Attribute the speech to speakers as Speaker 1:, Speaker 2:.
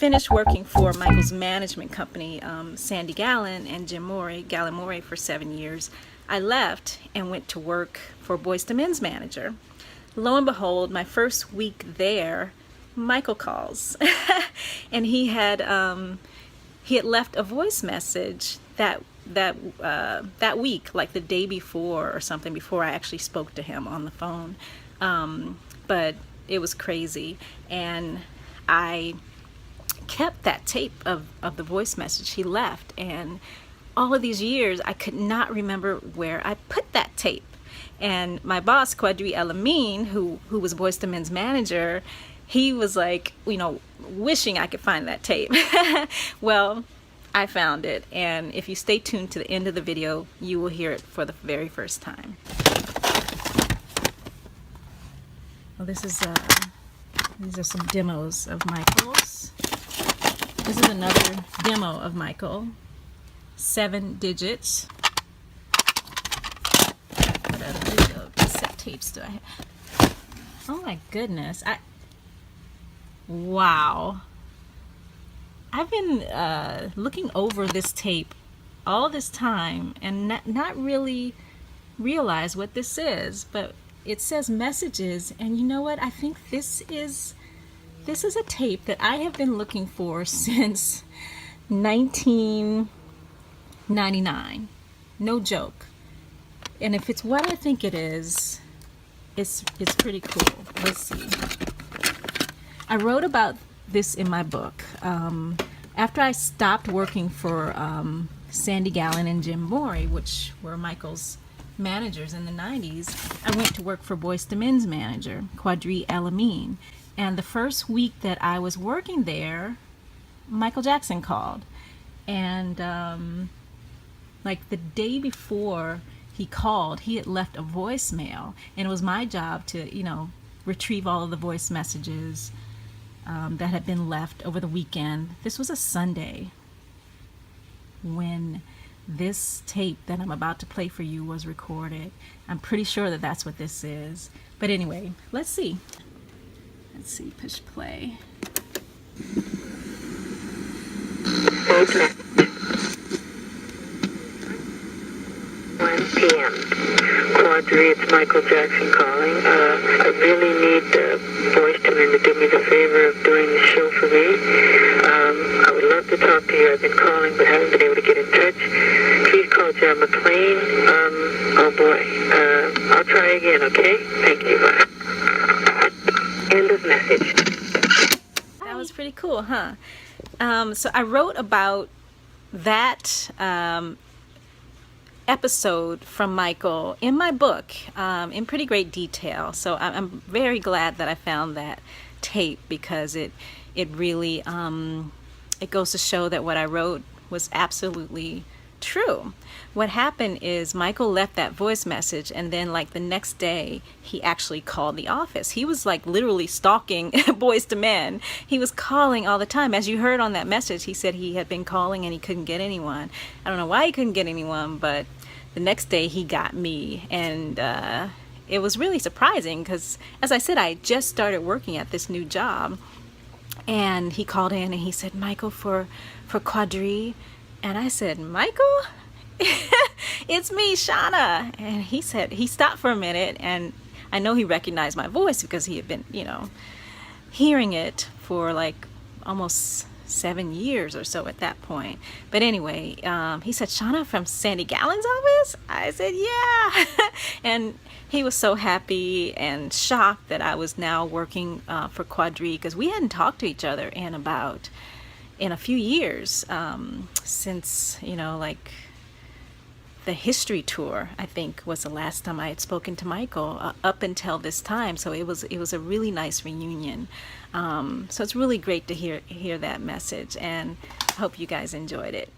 Speaker 1: finished working for Michael's management company, Sandy Gallen and Jim Morey, Gallen Morey, for 7 years, I left and went to work for Boyz II Men's manager. Lo and behold, my first week there, Michael calls, and he had left a voice message that week, like the day before or something, before I actually spoke to him on the phone. But it was crazy, and I kept that tape of the voice message he left, and all of these years I could not remember where I put that tape. And my boss, Quadri Elamine, who was Boyz II Men's manager, he was like, wishing I could find that tape. Well, I found it, and if you stay tuned to the end of the video, you will hear it for the very first time. Well, these are some demos of Michael's. This is another demo of Michael. 7 digits. What other cassette tapes do I have? Oh my goodness. Wow. I've been looking over this tape all this time and not really realize what this is, but it says messages, and you know what? I think this is a tape that I have been looking for since 1999. No joke. And if it's what I think it is, it's pretty cool. Let's see. I wrote about this in my book. After I stopped working for Sandy Gallen and Jim Morey, which were Michael's managers in the 90s, I went to work for Boyz II Men's manager, Quadri Elamine. And the first week that I was working there, Michael Jackson called. And like the day before he called, he had left a voicemail, and it was my job to, retrieve all of the voice messages that had been left over the weekend. This was a Sunday when this tape that I'm about to play for you was recorded. I'm pretty sure that that's what this is. But anyway, let's see. Push play.
Speaker 2: Okay. 1 p.m. Quadri, it's Michael Jackson calling. I really need Boyz II Men to do me the favor of doing the show for me. I would love to talk to you. I've been calling but haven't been able to get in touch. Please call John McClain. Oh boy. I'll try again, okay? Thank you. Bye. End of message.
Speaker 1: That was pretty cool, huh? So I wrote about that episode from Michael in my book in pretty great detail. So I'm very glad that I found that tape, because it really it goes to show that what I wrote was absolutely true. What happened is Michael left that voice message, and then like the next day he actually called the office. He was like literally stalking Boyz II Men. He was calling all the time. As you heard on that message, he said he had been calling and he couldn't get anyone. I don't know why he couldn't get anyone, but the next day he got me, and it was really surprising because, as I said, I just started working at this new job, and he called in and he said, "Michael, for Quadri." And I said, "Michael? It's me, Shana." And he said, he stopped for a minute, and I know he recognized my voice because he had been, hearing it for like almost 7 years or so at that point. But anyway, he said, "Shana from Sandy Gallen's office?" I said, "Yeah." And he was so happy and shocked that I was now working for Quadri, because we hadn't talked to each other in a few years, since, like the history tour, I think, was the last time I had spoken to Michael up until this time. So it was a really nice reunion. So it's really great to hear that message, and I hope you guys enjoyed it.